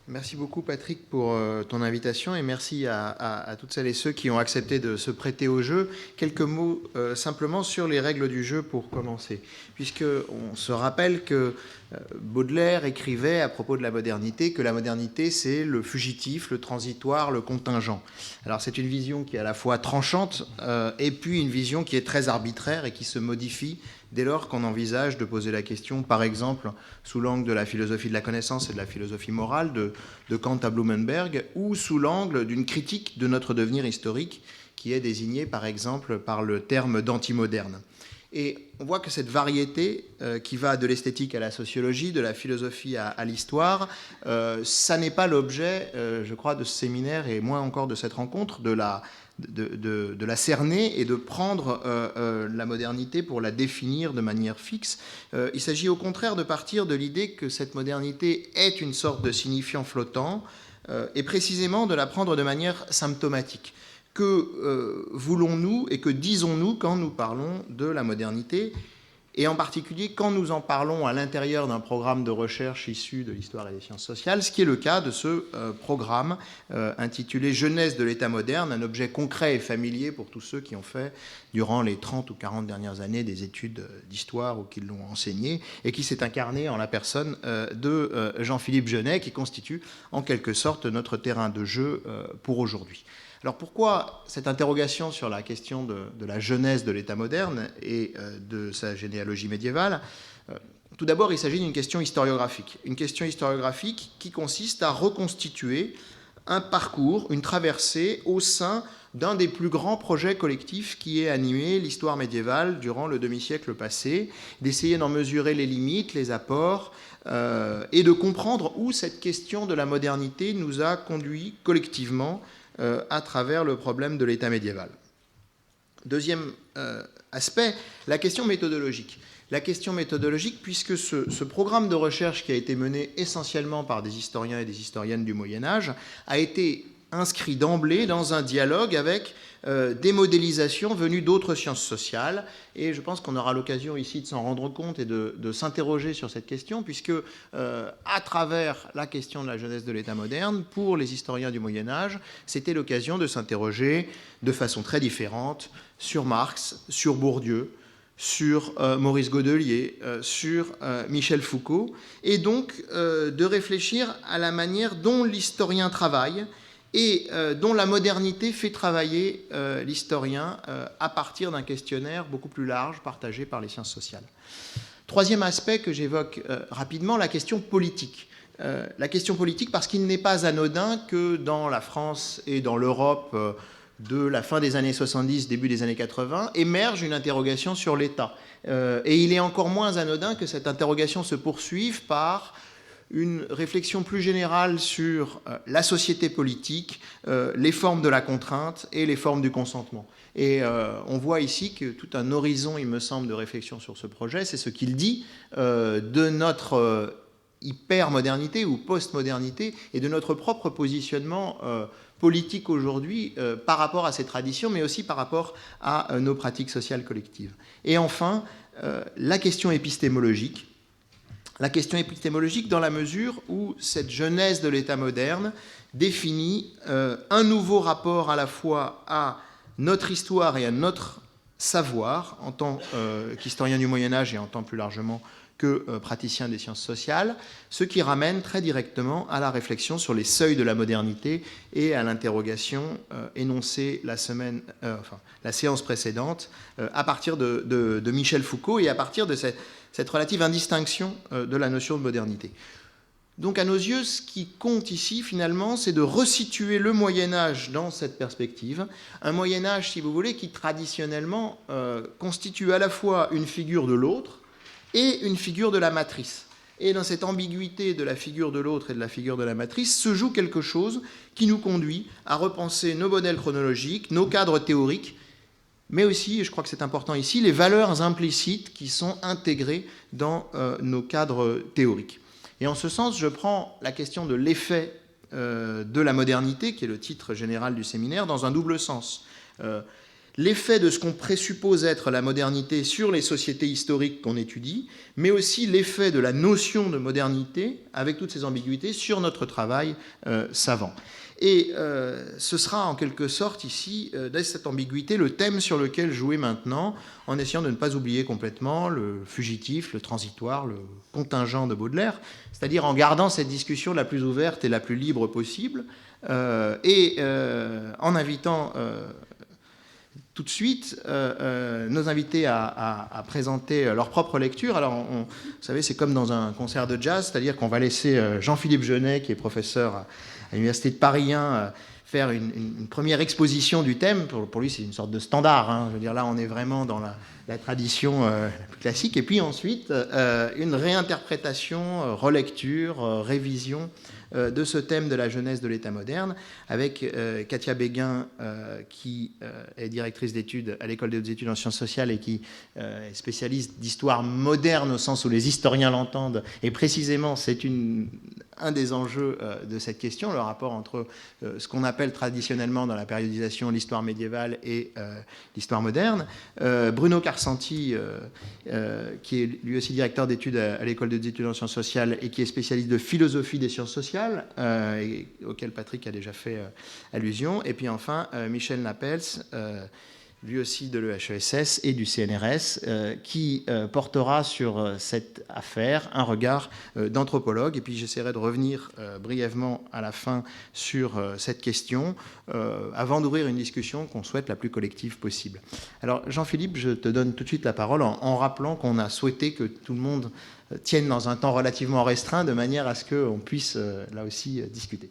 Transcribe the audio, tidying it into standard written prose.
Merci beaucoup Patrick pour ton invitation et merci à toutes celles et ceux qui ont accepté de se prêter au jeu. Quelques mots simplement sur les règles du jeu pour commencer. Puisqu'on se rappelle que Baudelaire écrivait à propos de la modernité que la modernité c'est le fugitif, le transitoire, le contingent. Alors c'est une vision qui est à la fois tranchante et puis une vision qui est très arbitraire et qui se modifie dès lors qu'on envisage de poser la question, par exemple, sous l'angle de la philosophie de la connaissance et de la philosophie morale, de Kant à Blumenberg, ou sous l'angle d'une critique de notre devenir historique, qui est désignée, par exemple, par le terme d'antimoderne. Et on voit que cette variété qui va de l'esthétique à la sociologie, de la philosophie à l'histoire, ça n'est pas l'objet, je crois, de ce séminaire et moins encore de cette rencontre, de la cerner et de prendre la modernité pour la définir de manière fixe. Il s'agit au contraire de partir de l'idée que cette modernité est une sorte de signifiant flottant et précisément de la prendre de manière symptomatique. Que voulons-nous et que disons-nous quand nous parlons de la modernité, et en particulier quand nous en parlons à l'intérieur d'un programme de recherche issu de l'histoire et des sciences sociales, ce qui est le cas de ce programme intitulé Jeunesse de l'État moderne, un objet concret et familier pour tous ceux qui ont fait durant les 30 ou 40 dernières années des études d'histoire ou qui l'ont enseigné, et qui s'est incarné en la personne de Jean-Philippe Genet, qui constitue en quelque sorte notre terrain de jeu pour aujourd'hui. Alors pourquoi cette interrogation sur la question de la jeunesse de l'État moderne et de sa généalogie médiévale? Tout d'abord, il s'agit d'une question historiographique. Une question historiographique qui consiste à reconstituer un parcours, une traversée au sein d'un des plus grands projets collectifs qui ait animé l'histoire médiévale durant le demi-siècle passé, d'essayer d'en mesurer les limites, les apports, et de comprendre où cette question de la modernité nous a conduits collectivement à travers le problème de l'État médiéval. Deuxième aspect, la question méthodologique. La question méthodologique, puisque ce programme de recherche qui a été mené essentiellement par des historiens et des historiennes du Moyen-Âge a été inscrit d'emblée dans un dialogue avec des modélisations venues d'autres sciences sociales. Et je pense qu'on aura l'occasion ici de s'en rendre compte et de s'interroger sur cette question, puisque à travers la question de la jeunesse de l'État moderne, pour les historiens du Moyen-Âge, c'était l'occasion de s'interroger de façon très différente sur Marx, sur Bourdieu, sur Maurice Godelier, sur Michel Foucault, et donc de réfléchir à la manière dont l'historien travaille et dont la modernité fait travailler l'historien à partir d'un questionnaire beaucoup plus large partagé par les sciences sociales. Troisième aspect que j'évoque rapidement, la question politique. La question politique parce qu'il n'est pas anodin que dans la France et dans l'Europe de la fin des années 70, début des années 80, émerge une interrogation sur l'État. Et il est encore moins anodin que cette interrogation se poursuive par une réflexion plus générale sur la société politique, les formes de la contrainte et les formes du consentement. Et on voit ici que tout un horizon, il me semble, de réflexion sur ce projet, c'est ce qu'il dit de notre hyper-modernité ou post-modernité et de notre propre positionnement politique aujourd'hui par rapport à ces traditions, mais aussi par rapport à nos pratiques sociales collectives. Et enfin, la question épistémologique. La question épistémologique dans la mesure où cette jeunesse de l'État moderne définit un nouveau rapport à la fois à notre histoire et à notre savoir en tant qu'historien du Moyen-Âge et en tant plus largement que praticien des sciences sociales, ce qui ramène très directement à la réflexion sur les seuils de la modernité et à l'interrogation énoncée la séance précédente à partir de Michel Foucault et à partir de cette relative indistinction de la notion de modernité. Donc à nos yeux, ce qui compte ici, finalement, c'est de resituer le Moyen-Âge dans cette perspective. Un Moyen-Âge, si vous voulez, qui traditionnellement constitue à la fois une figure de l'autre et une figure de la matrice. Et dans cette ambiguïté de la figure de l'autre et de la figure de la matrice se joue quelque chose qui nous conduit à repenser nos modèles chronologiques, nos cadres théoriques, mais aussi, et je crois que c'est important ici, les valeurs implicites qui sont intégrées dans nos cadres théoriques. Et en ce sens, je prends la question de l'effet de la modernité, qui est le titre général du séminaire, dans un double sens. l'effet de ce qu'on présuppose être la modernité sur les sociétés historiques qu'on étudie, mais aussi l'effet de la notion de modernité, avec toutes ses ambiguïtés, sur notre travail savant. Et ce sera en quelque sorte ici, dès cette ambiguïté, le thème sur lequel jouer maintenant, en essayant de ne pas oublier complètement le fugitif, le transitoire, le contingent de Baudelaire, c'est-à-dire en gardant cette discussion la plus ouverte et la plus libre possible, et en invitant tout de suite nos invités à présenter leur propre lecture. Alors, vous savez, c'est comme dans un concert de jazz, c'est-à-dire qu'on va laisser Jean-Philippe Genet, qui est professeur à l'Université de Paris 1, faire une première exposition du thème. Pour lui, c'est une sorte de standard. Hein. Je veux dire, là, on est vraiment dans la tradition la plus classique. Et puis ensuite, une réinterprétation, relecture, révision de ce thème de la jeunesse de l'État moderne, avec Katia Béguin, qui est directrice d'études à l'École des hautes études en sciences sociales et qui est spécialiste d'histoire moderne au sens où les historiens l'entendent. Et précisément, c'est un des enjeux de cette question, le rapport entre ce qu'on appelle traditionnellement dans la périodisation l'histoire médiévale et l'histoire moderne. Bruno Carsanti, qui est lui aussi directeur d'études à l'École des études en sciences sociales et qui est spécialiste de philosophie des sciences sociales, et auquel Patrick a déjà fait allusion. Et puis enfin, Michel Napels, lui aussi de l'EHESS et du CNRS, qui portera sur cette affaire un regard d'anthropologue. Et puis j'essaierai de revenir brièvement à la fin sur cette question, avant d'ouvrir une discussion qu'on souhaite la plus collective possible. Alors Jean-Philippe, je te donne tout de suite la parole en rappelant qu'on a souhaité que tout le monde tienne dans un temps relativement restreint, de manière à ce qu'on puisse là aussi discuter.